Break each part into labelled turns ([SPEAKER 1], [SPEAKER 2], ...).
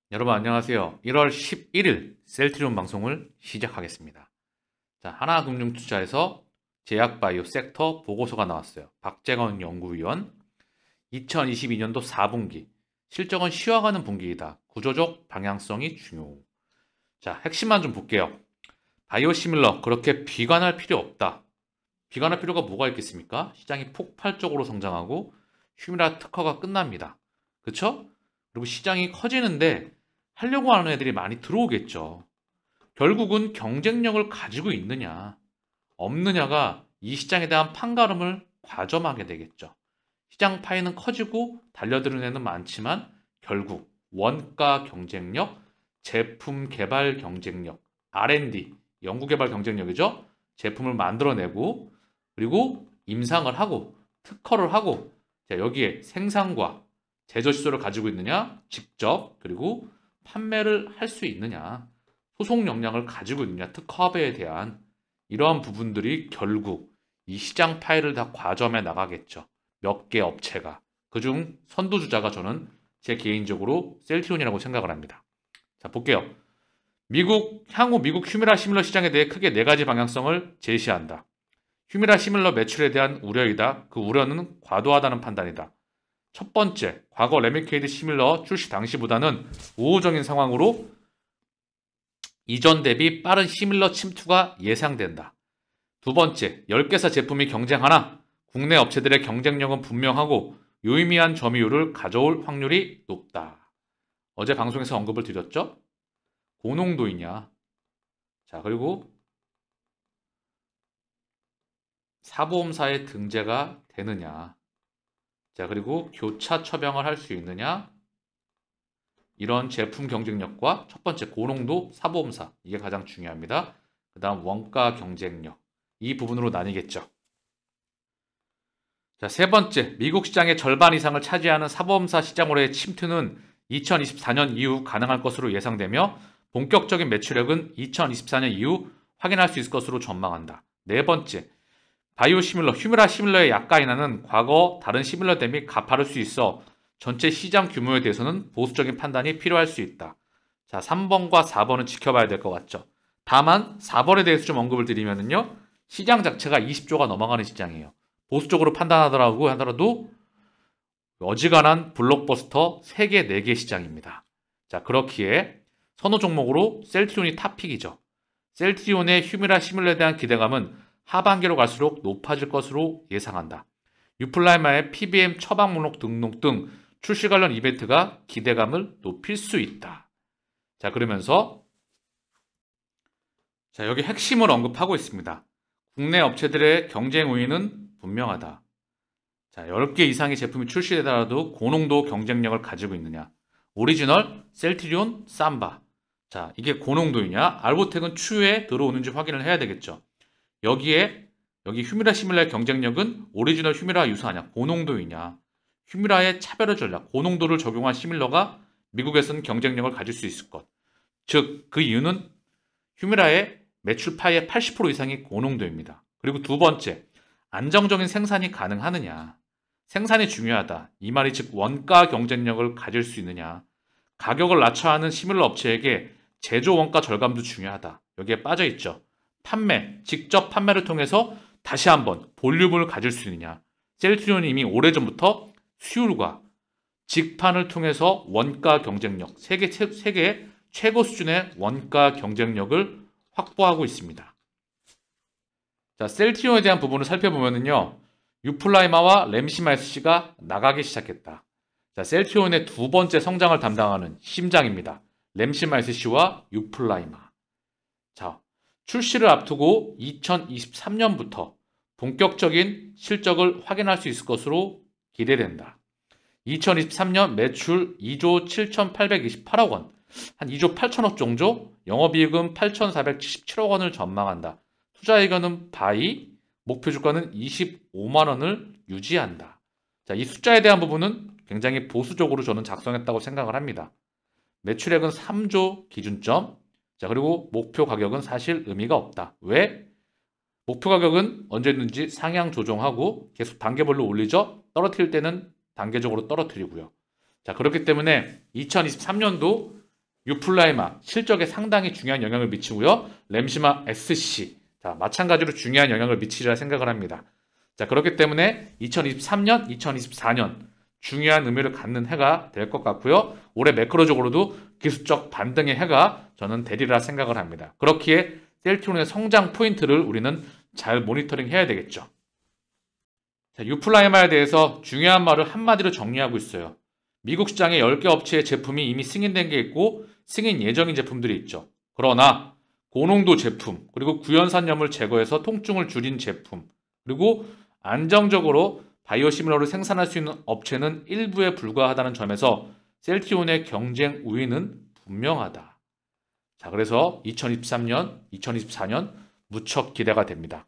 [SPEAKER 1] 여러분 안녕하세요. 1월 11일 셀트리온 방송을 시작하겠습니다. 자, 하나금융투자에서 제약바이오 섹터 보고서가 나왔어요. 박재건 연구위원 2022년도 4분기 실적은 쉬어가는 분기이다. 구조적 방향성이 중요. 자, 핵심만 좀 볼게요. 바이오시밀러 그렇게 비관할 필요 없다. 비관할 필요가 뭐가 있겠습니까? 시장이 폭발적으로 성장하고 휴미라 특허가 끝납니다. 그쵸? 그리고 시장이 커지는데 하려고 하는 애들이 많이 들어오겠죠. 결국은 경쟁력을 가지고 있느냐, 없느냐가 이 시장에 대한 판가름을 과점하게 되겠죠. 시장 파이는 커지고 달려드는 애는 많지만 결국 원가 경쟁력, 제품 개발 경쟁력, R&D, 연구개발 경쟁력이죠. 제품을 만들어내고 그리고 임상을 하고 특허를 하고 여기에 생산과 제조 시설을 가지고 있느냐, 직접 그리고 판매를 할 수 있느냐, 소송 역량을 가지고 있느냐, 특허에 대한 이러한 부분들이 결국 이 시장 파일을 다 과점해 나가겠죠. 몇 개 업체가. 그중 선두주자가 저는 제 개인적으로 셀트리온이라고 생각을 합니다. 자, 볼게요. 향후 미국 휴미라 시밀러 시장에 대해 크게 네 가지 방향성을 제시한다. 휴미라 시밀러 매출에 대한 우려이다. 그 우려는 과도하다는 판단이다. 첫 번째, 과거 레미케이드 시밀러 출시 당시보다는 우호적인 상황으로 이전 대비 빠른 시밀러 침투가 예상된다. 두 번째, 10개사 제품이 경쟁하나 국내 업체들의 경쟁력은 분명하고 유의미한 점유율을 가져올 확률이 높다. 어제 방송에서 언급을 드렸죠? 고농도이냐. 자, 그리고 사보험사에 등재가 되느냐. 자, 그리고 교차 처방을 할 수 있느냐. 이런 제품 경쟁력과 첫 번째 고농도 사보험사, 이게 가장 중요합니다. 그 다음 원가 경쟁력, 이 부분으로 나뉘겠죠. 자, 세 번째, 미국 시장의 절반 이상을 차지하는 사보험사 시장으로의 침투는 2024년 이후 가능할 것으로 예상되며 본격적인 매출액은 2024년 이후 확인할 수 있을 것으로 전망한다. 네 번째, 바이오시밀러, 휴미라 시밀러의 약가 인하는 과거 다른 시밀러 대비 가파를 수 있어 전체 시장 규모에 대해서는 보수적인 판단이 필요할 수 있다. 자, 3번과 4번은 지켜봐야 될 것 같죠. 다만 4번에 대해서 좀 언급을 드리면요. 시장 자체가 20조가 넘어가는 시장이에요. 보수적으로 판단하더라고 하더라도 어지간한 블록버스터 3개, 4개 시장입니다. 자, 그렇기에 선호 종목으로 셀트리온이 탑픽이죠. 셀트리온의 휴미라 시밀러에 대한 기대감은 하반기로 갈수록 높아질 것으로 예상한다. 유플라이마의 PBM 처방 목록 등록 등 출시 관련 이벤트가 기대감을 높일 수 있다. 자, 그러면서 자, 여기 핵심을 언급하고 있습니다. 국내 업체들의 경쟁 우위는 분명하다. 자, 10개 이상의 제품이 출시되더라도 고농도 경쟁력을 가지고 있느냐. 오리지널, 셀트리온, 삼바. 자, 이게 고농도이냐? 알보텍은 추후에 들어오는지 확인을 해야 되겠죠. 여기 휴미라 시밀라의 경쟁력은 오리지널 휴미라와 유사하냐? 고농도이냐? 휴미라의 차별화 전략, 고농도를 적용한 시밀러가 미국에서는 경쟁력을 가질 수 있을 것. 즉, 그 이유는 휴미라의 매출 파이의 80% 이상이 고농도입니다. 그리고 두 번째, 안정적인 생산이 가능하느냐. 생산이 중요하다. 이 말이 즉 원가 경쟁력을 가질 수 있느냐. 가격을 낮춰야 하는 시밀러 업체에게 제조 원가 절감도 중요하다. 여기에 빠져있죠. 직접 판매를 통해서 다시 한번 볼륨을 가질 수 있느냐. 셀트리온이 이미 오래전부터 수율과 직판을 통해서 원가 경쟁력, 세계 최고 수준의 원가 경쟁력을 확보하고 있습니다. 자, 셀트리온에 대한 부분을 살펴보면요. 유플라이마와 램시마이스씨가 나가기 시작했다. 자, 셀트리온의 두 번째 성장을 담당하는 심장입니다. 램시마이스씨와 유플라이마. 자, 출시를 앞두고 2023년부터 본격적인 실적을 확인할 수 있을 것으로 기대된다. 2023년 매출 2조 7,828억 원, 한 2조 8천억 정도, 영업이익은 8,477억 원을 전망한다. 투자의견은 바이, 목표 주가는 25만 원을 유지한다. 자, 이 숫자에 대한 부분은 굉장히 보수적으로 저는 작성했다고 생각을 합니다. 매출액은 3조 기준점. 자, 그리고 목표 가격은 사실 의미가 없다. 왜? 목표 가격은 언제든지 상향 조정하고 계속 단계별로 올리죠. 떨어뜨릴 때는 단계적으로 떨어뜨리고요. 자, 그렇기 때문에 2023년도 유플라이마 실적에 상당히 중요한 영향을 미치고요. 램시마 SC 자, 마찬가지로 중요한 영향을 미치리라 생각을 합니다. 자, 그렇기 때문에 2023년, 2024년 중요한 의미를 갖는 해가 될 것 같고요. 올해 매크로적으로도 기술적 반등의 해가 저는 되리라 생각을 합니다. 그렇기에 셀트리온의 성장 포인트를 우리는 잘 모니터링 해야 되겠죠. 자, 유플라이마에 대해서 중요한 말을 한마디로 정리하고 있어요. 미국 시장에 10개 업체의 제품이 이미 승인된 게 있고 승인 예정인 제품들이 있죠. 그러나 고농도 제품, 그리고 구연산염을 제거해서 통증을 줄인 제품, 그리고 안정적으로 바이오시밀러를 생산할 수 있는 업체는 일부에 불과하다는 점에서 셀트리온의 경쟁 우위는 분명하다. 자, 그래서 2023년, 2024년 무척 기대가 됩니다.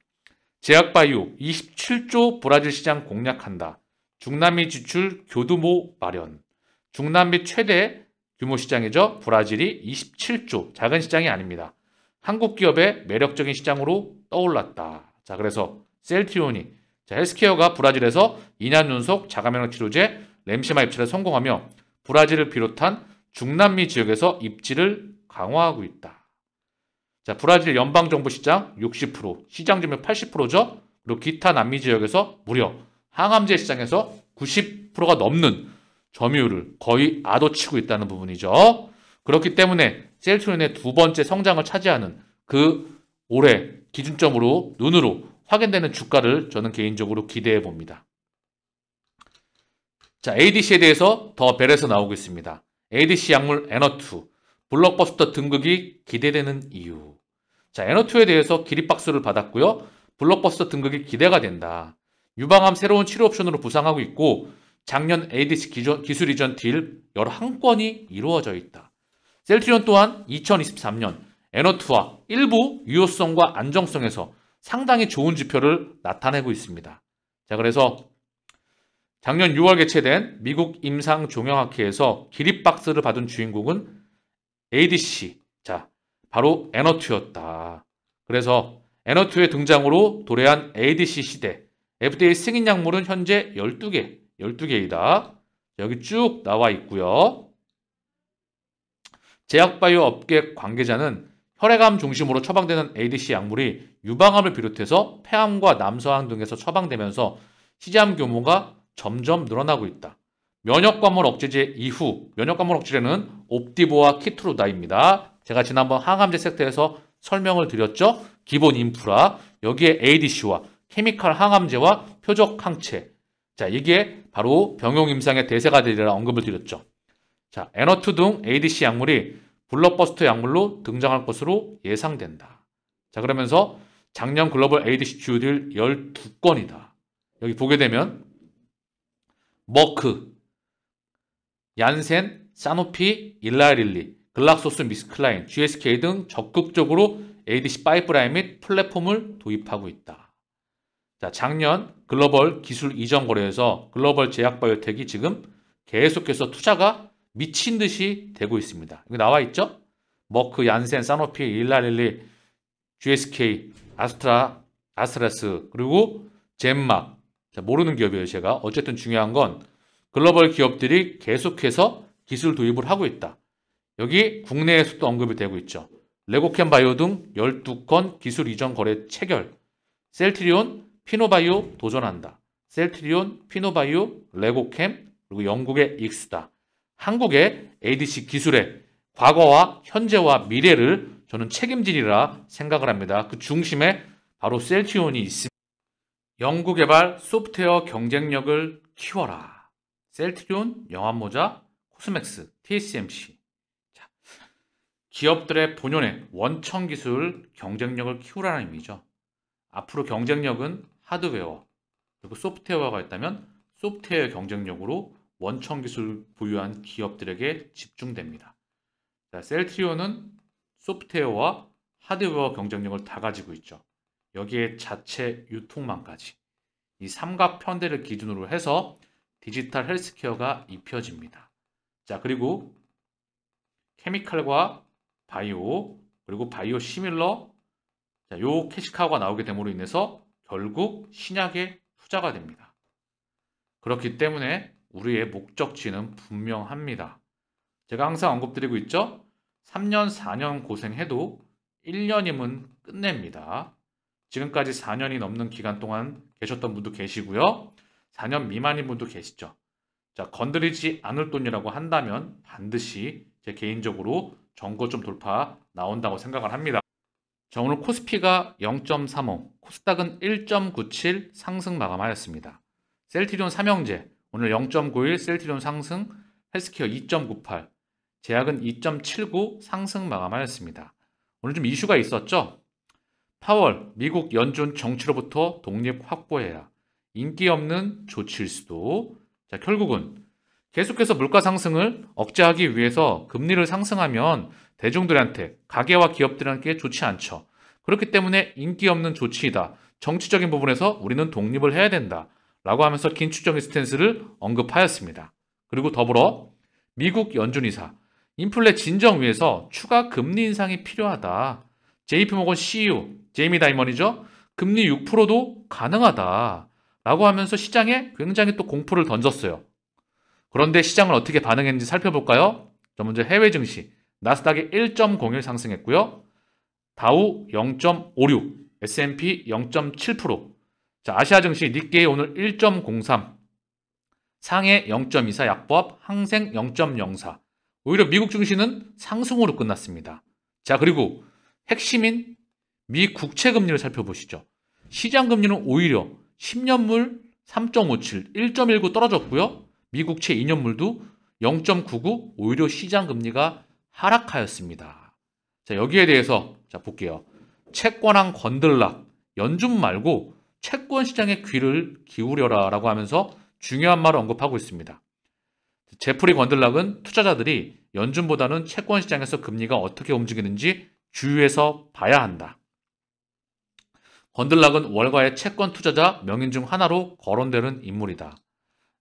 [SPEAKER 1] 제약바이오 27조 브라질 시장 공략한다. 중남미 지출 교두보 마련. 중남미 최대 규모 시장이죠. 브라질이 27조. 작은 시장이 아닙니다. 한국 기업의 매력적인 시장으로 떠올랐다. 자, 그래서 셀트리온이 헬스케어가 브라질에서 2년 연속 자가면역 치료제 램시마 입찰에 성공하며 브라질을 비롯한 중남미 지역에서 입지를 강화하고 있다. 자, 브라질 연방정부 시장 60%, 시장 점유율 80%죠. 그리고 기타 남미 지역에서 무려 항암제 시장에서 90%가 넘는 점유율을 거의 압도치고 있다는 부분이죠. 그렇기 때문에 셀트리온의 두 번째 성장을 차지하는 그 올해 기준점으로 눈으로 확인되는 주가를 저는 개인적으로 기대해 봅니다. 자, ADC에 대해서 더 벨에서 나오고 있습니다. ADC 약물 에너투 블록버스터 등극이 기대되는 이유. 자, 에너투에 대해서 기립박수를 받았고요. 블록버스터 등극이 기대가 된다. 유방암 새로운 치료 옵션으로 부상하고 있고 작년 ADC 기술 이전 딜 11건이 이루어져 있다. 셀트리온 또한 2023년 에너투와 일부 유효성과 안정성에서 상당히 좋은 지표를 나타내고 있습니다. 자, 그래서 작년 6월 개최된 미국 임상종양학회에서 기립박스를 받은 주인공은 ADC, 자, 바로 에너투였다. 그래서 에너투의 등장으로 도래한 ADC 시대, FDA 승인 약물은 현재 12개이다. 여기 쭉 나와 있고요. 제약바이오 업계 관계자는 혈액암 중심으로 처방되는 ADC 약물이 유방암을 비롯해서 폐암과 남서암 등에서 처방되면서 시장 규모가 점점 늘어나고 있다. 면역관물 억제제 이후 면역관물 억제제는 옵디보와 키트루다입니다. 제가 지난번 항암제 섹터에서 설명을 드렸죠. 기본 인프라, 여기에 ADC와 케미칼 항암제와 표적 항체. 자, 이게 바로 병용 임상의 대세가 되리라 언급을 드렸죠. 자, 에너투 등 ADC 약물이 블록버스터 약물로 등장할 것으로 예상된다. 자, 그러면서 작년 글로벌 ADC 주요딜 12건이다. 여기 보게 되면 머크, 얀센, 사노피, 일라릴리, 글락소스미스클라인, GSK 등 적극적으로 ADC 파이프라인 및 플랫폼을 도입하고 있다. 자, 작년 글로벌 기술 이전 거래에서 글로벌 제약바이오텍이 지금 계속해서 투자가 미친 듯이 되고 있습니다. 여기 나와 있죠? 머크, 얀센, 사노피, 일라릴리, GSK, 아스트라스, 그리고 젠막. 자, 모르는 기업이에요, 제가. 어쨌든 중요한 건 글로벌 기업들이 계속해서 기술 도입을 하고 있다. 여기 국내에서도 언급이 되고 있죠. 레고캠 바이오 등 12건 기술 이전 거래 체결. 셀트리온, 피노바이오 도전한다. 셀트리온, 피노바이오, 레고캠, 그리고 영국의 익스다. 한국의 ADC 기술의 과거와 현재와 미래를 저는 책임지리라 생각을 합니다. 그 중심에 바로 셀트리온이 있습니다. 연구 개발 소프트웨어 경쟁력을 키워라. 셀트리온, 영암모자, 코스맥스, TSMC. 자, 기업들의 본연의 원천 기술 경쟁력을 키우라는 의미죠. 앞으로 경쟁력은 하드웨어, 그리고 소프트웨어가 있다면 소프트웨어 경쟁력으로 원천 기술 보유한 기업들에게 집중됩니다. 자, 셀트리온은 소프트웨어와 하드웨어 경쟁력을 다 가지고 있죠. 여기에 자체 유통망까지. 이 삼각편대를 기준으로 해서 디지털 헬스케어가 입혀집니다. 자, 그리고 케미칼과 바이오, 그리고 바이오 시밀러, 자, 요 캐시카우가 나오게 됨으로 인해서 결국 신약에 투자가 됩니다. 그렇기 때문에 우리의 목적지는 분명합니다. 제가 항상 언급드리고 있죠. 3년, 4년 고생해도 1년이면 끝냅니다. 지금까지 4년이 넘는 기간 동안 계셨던 분도 계시고요. 4년 미만인 분도 계시죠. 자, 건드리지 않을 돈이라고 한다면 반드시 제 개인적으로 정고점 돌파 나온다고 생각을 합니다. 자, 오늘 코스피가 0.35, 코스닥은 1.97 상승 마감하였습니다. 셀트리온 삼형제 오늘 0.91 셀트리온 상승, 헬스케어 2.98, 제약은 2.79 상승 마감하였습니다. 오늘 좀 이슈가 있었죠? 파월, 미국 연준 정치로부터 독립 확보해야 인기 없는 조치일 수도. 자, 결국은 계속해서 물가 상승을 억제하기 위해서 금리를 상승하면 대중들한테, 가계와 기업들한테 좋지 않죠. 그렇기 때문에 인기 없는 조치이다. 정치적인 부분에서 우리는 독립을 해야 된다. 라고 하면서 긴축적인 스탠스를 언급하였습니다. 그리고 더불어 미국 연준이사, 인플레 진정 위해서 추가 금리 인상이 필요하다. JP모건 CEO, 제이미 다이먼이죠. 금리 6%도 가능하다. 라고 하면서 시장에 굉장히 또 공포를 던졌어요. 그런데 시장은 어떻게 반응했는지 살펴볼까요? 자, 먼저 해외 증시, 나스닥이 1.01 상승했고요. 다우 0.56, S&P 0.7%. 자, 아시아 증시 니케이 오늘 1.03, 상해 0.24 약보합, 항생 0.04. 오히려 미국 증시는 상승으로 끝났습니다. 자, 그리고 핵심인 미 국채 금리를 살펴보시죠. 시장 금리는 오히려 10년물 3.57, 1.19 떨어졌고요. 미 국채 2년물도 0.99, 오히려 시장 금리가 하락하였습니다. 자, 여기에 대해서 자, 볼게요. 채권왕 건들락, 연준 말고 채권 시장에 귀를 기울여라 라고 하면서 중요한 말을 언급하고 있습니다. 제프리 건들락은 투자자들이 연준보다는 채권 시장에서 금리가 어떻게 움직이는지 주의해서 봐야 한다. 건들락은 월가의 채권 투자자 명인 중 하나로 거론되는 인물이다.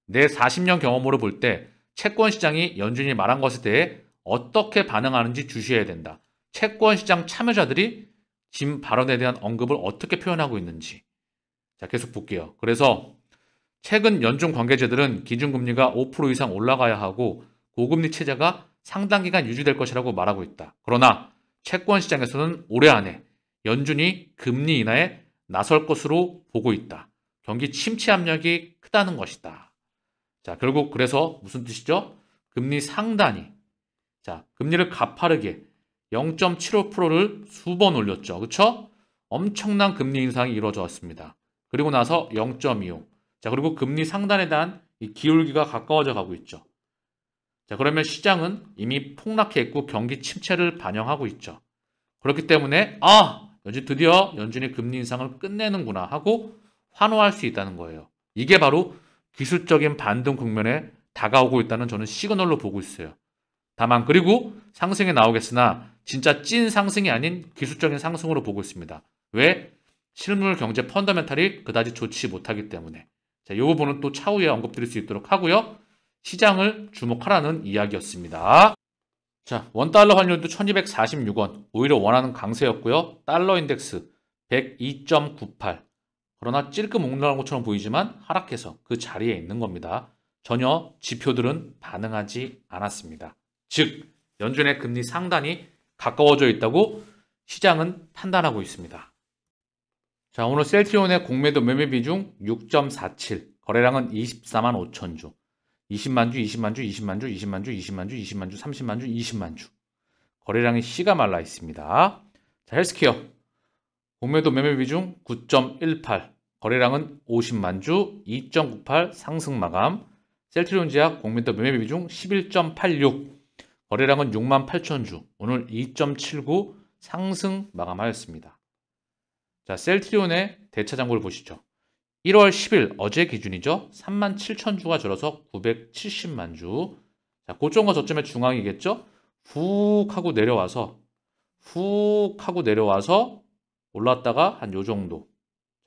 [SPEAKER 1] 내 40년 경험으로 볼 때 채권 시장이 연준이 말한 것에 대해 어떻게 반응하는지 주시해야 된다. 채권 시장 참여자들이 지금 발언에 대한 언급을 어떻게 표현하고 있는지. 자, 계속 볼게요. 그래서 최근 연준 관계자들은 기준금리가 5% 이상 올라가야 하고 고금리 체제가 상당 기간 유지될 것이라고 말하고 있다. 그러나 채권 시장에서는 올해 안에 연준이 금리 인하에 나설 것으로 보고 있다. 경기 침체 압력이 크다는 것이다. 자, 결국 그래서 무슨 뜻이죠? 금리 상단이, 자, 금리를 가파르게 0.75%를 수번 올렸죠. 그렇죠? 엄청난 금리 인상이 이루어져 왔습니다. 그리고 나서 0.25. 자, 그리고 금리 상단에 대한 이 기울기가 가까워져 가고 있죠. 자, 그러면 시장은 이미 폭락해 있고 경기 침체를 반영하고 있죠. 그렇기 때문에 드디어 연준이 금리 인상을 끝내는구나 하고 환호할 수 있다는 거예요. 이게 바로 기술적인 반등 국면에 다가오고 있다는 저는 시그널로 보고 있어요. 다만 그리고 상승이 나오겠으나 진짜 찐 상승이 아닌 기술적인 상승으로 보고 있습니다. 왜? 실물 경제 펀더멘탈이 그다지 좋지 못하기 때문에. 자, 이 부분은 또 차후에 언급드릴 수 있도록 하고요. 시장을 주목하라는 이야기였습니다. 자, 원달러 환율도 1246원, 오히려 원하는 강세였고요. 달러 인덱스 102.98. 그러나 찔끔 올라온 것처럼 보이지만 하락해서 그 자리에 있는 겁니다. 전혀 지표들은 반응하지 않았습니다. 즉, 연준의 금리 상단이 가까워져 있다고 시장은 판단하고 있습니다. 자, 오늘 셀트리온의 공매도 매매 비중 6.47, 거래량은 24만 5천 주, 20만 주, 20만 주, 20만 주, 20만 주, 20만 주, 20만 주, 30만 주, 20만 주. 거래량이 씨가 말라 있습니다. 자, 헬스케어 공매도 매매 비중 9.18, 거래량은 50만 주, 2.98 상승 마감. 셀트리온 제약 공매도 매매 비중 11.86, 거래량은 6만 8천 주, 오늘 2.79 상승 마감하였습니다. 자, 셀트리온의 대차 잔고를 보시죠. 1월 10일 어제 기준이죠. 3만 7천 주가 줄어서 970만 주. 자, 고점과 저점의 중앙이겠죠. 훅 하고 내려와서 올랐다가 한 요 정도.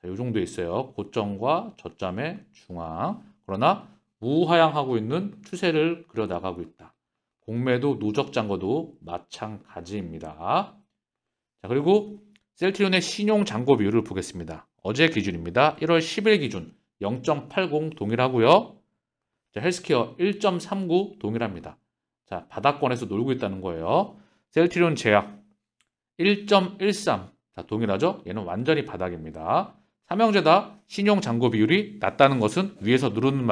[SPEAKER 1] 자, 요 정도에 있어요. 고점과 저점의 중앙. 그러나 우하향하고 있는 추세를 그려 나가고 있다. 공매도 누적 잔고도 마찬가지입니다. 자, 그리고 셀트리온의 신용 잔고 비율을 보겠습니다. 어제 기준입니다. 1월 10일 기준 0.80 동일하고요. 자, 헬스케어 1.39 동일합니다. 자, 바닥권에서 놀고 있다는 거예요. 셀트리온 제약 1.13. 자, 동일하죠? 얘는 완전히 바닥입니다. 삼형제다 신용 잔고 비율이 낮다는 것은 위에서 누르는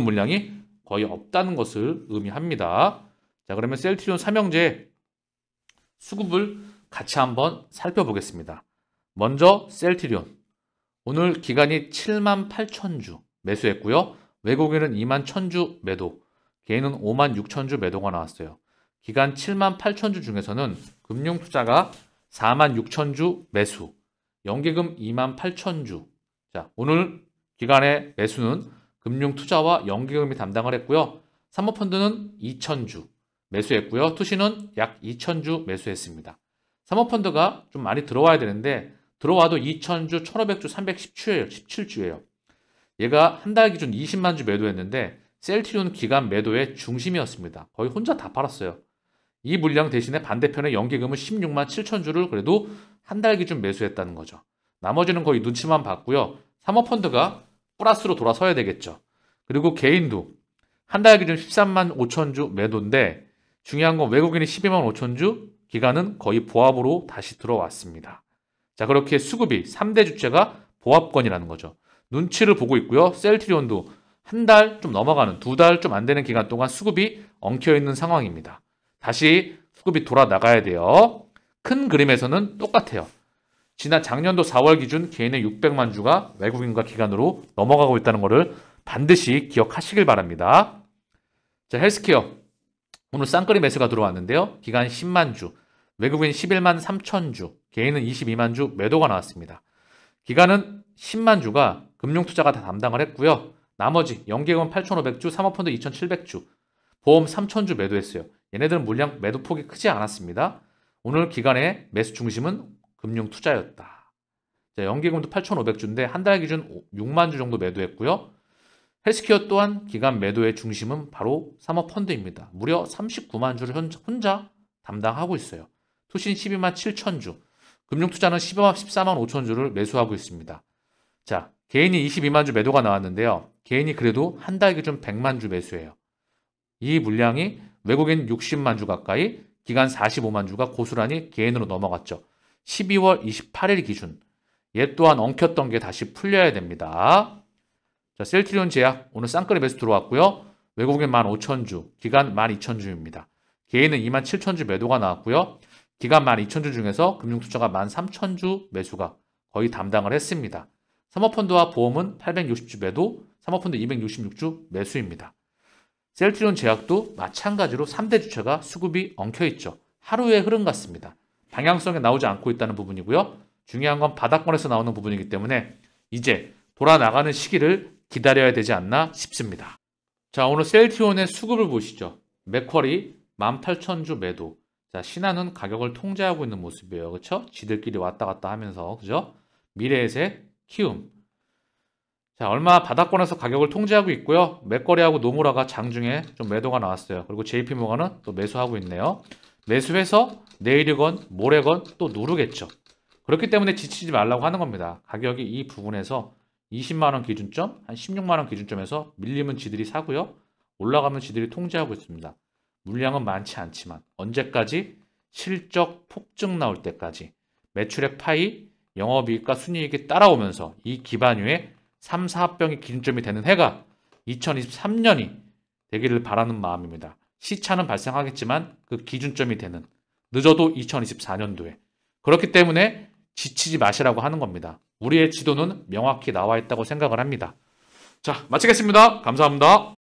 [SPEAKER 1] 물량이 거의 없다는 것을 의미합니다. 자, 그러면 셀트리온 삼형제 수급을 같이 한번 살펴보겠습니다. 먼저 셀트리온. 오늘 기간이 78,000주 매수했고요. 외국인은 21,000주 매도, 개인은 56,000주 매도가 나왔어요. 기간 78,000주 중에서는 금융투자가 46,000주 매수, 연기금 28,000주. 자, 오늘 기간의 매수는 금융투자와 연기금이 담당을 했고요. 사모펀드는 2,000주 매수했고요. 투시는 약 2,000주 매수했습니다. 사모펀드가 좀 많이 들어와야 되는데 들어와도 2,000주, 1,500주, 310주예요. 17주예요. 얘가 한 달 기준 20만 주 매도했는데 셀트리온 기간 매도의 중심이었습니다. 거의 혼자 다 팔았어요. 이 물량 대신에 반대편에 연기금은 16만 7천 주를 그래도 한 달 기준 매수했다는 거죠. 나머지는 거의 눈치만 봤고요. 사모펀드가 플러스로 돌아서야 되겠죠. 그리고 개인도 한 달 기준 13만 5천 주 매도인데 중요한 건 외국인이 12만 5천 주, 기간은 거의 보합으로 다시 들어왔습니다. 자, 그렇게 수급이 3대 주체가 보합권이라는 거죠. 눈치를 보고 있고요. 셀트리온도 한 달 좀 넘어가는, 2달 좀 안 되는 기간 동안 수급이 엉켜있는 상황입니다. 다시 수급이 돌아 나가야 돼요. 큰 그림에서는 똑같아요. 지난 작년도 4월 기준 개인의 600만 주가 외국인과 기관으로 넘어가고 있다는 것을 반드시 기억하시길 바랍니다. 자, 헬스케어. 오늘 쌍끌이 매수가 들어왔는데요. 기간 10만 주, 외국인 11만 3천 주, 개인은 22만 주 매도가 나왔습니다. 기간은 10만 주가 금융투자가 다 담당을 했고요. 나머지 연기금 8,500주, 사모펀드 2,700주, 보험 3,000주 매도했어요. 얘네들은 물량 매도폭이 크지 않았습니다. 오늘 기간의 매수 중심은 금융투자였다. 자, 연기금도 8,500주인데 한 달 기준 6만 주 정도 매도했고요. 헬스케어 또한 기간 매도의 중심은 바로 사모펀드입니다. 무려 39만 주를 혼자 담당하고 있어요. 투신 12만 7천 주, 금융투자는 14만 5천 주를 매수하고 있습니다. 자, 개인이 22만 주 매도가 나왔는데요. 개인이 그래도 한 달 기준 100만 주 매수해요. 이 물량이 외국인 60만 주 가까이, 기간 45만 주가 고스란히 개인으로 넘어갔죠. 12월 28일 기준. 얘 또한 엉켰던 게 다시 풀려야 됩니다. 자, 셀트리온 제약 오늘 쌍끌이 매수 들어왔고요. 외국인 15,000주, 기간 12,000주입니다. 개인은 27,000주 매도가 나왔고요. 기간 12,000주 중에서 금융투자가 13,000주 매수가 거의 담당을 했습니다. 사모펀드와 보험은 860주 매도, 사모펀드 266주 매수입니다. 셀트리온 제약도 마찬가지로 3대 주체가 수급이 엉켜있죠. 하루의 흐름 같습니다. 방향성에 나오지 않고 있다는 부분이고요. 중요한 건 바닥권에서 나오는 부분이기 때문에 이제 돌아나가는 시기를 기다려야 되지 않나 싶습니다. 자, 오늘 셀트리온의 수급을 보시죠. 맥쿼리 18,000주 매도. 자, 신한은 가격을 통제하고 있는 모습이에요. 그렇죠? 지들끼리 왔다 갔다 하면서. 그죠? 미래에셋, 키움. 자, 얼마 바닥권에서 가격을 통제하고 있고요. 맥거리하고 노무라가 장중에 좀 매도가 나왔어요. 그리고 JP모건은 또 매수하고 있네요. 매수해서 내일이건 모레건 또 누르겠죠. 그렇기 때문에 지치지 말라고 하는 겁니다. 가격이 이 부분에서 20만원 기준점, 한 16만원 기준점에서 밀리면 지들이 사고요. 올라가면 지들이 통제하고 있습니다. 물량은 많지 않지만 언제까지? 실적 폭증 나올 때까지 매출액 파이, 영업이익과 순이익이 따라오면서 이 기반유의 3, 4병이 기준점이 되는 해가 2023년이 되기를 바라는 마음입니다. 시차는 발생하겠지만 그 기준점이 되는, 늦어도 2024년도에. 그렇기 때문에 지치지 마시라고 하는 겁니다. 우리의 지도는 명확히 나와 있다고 생각을 합니다. 자, 마치겠습니다. 감사합니다.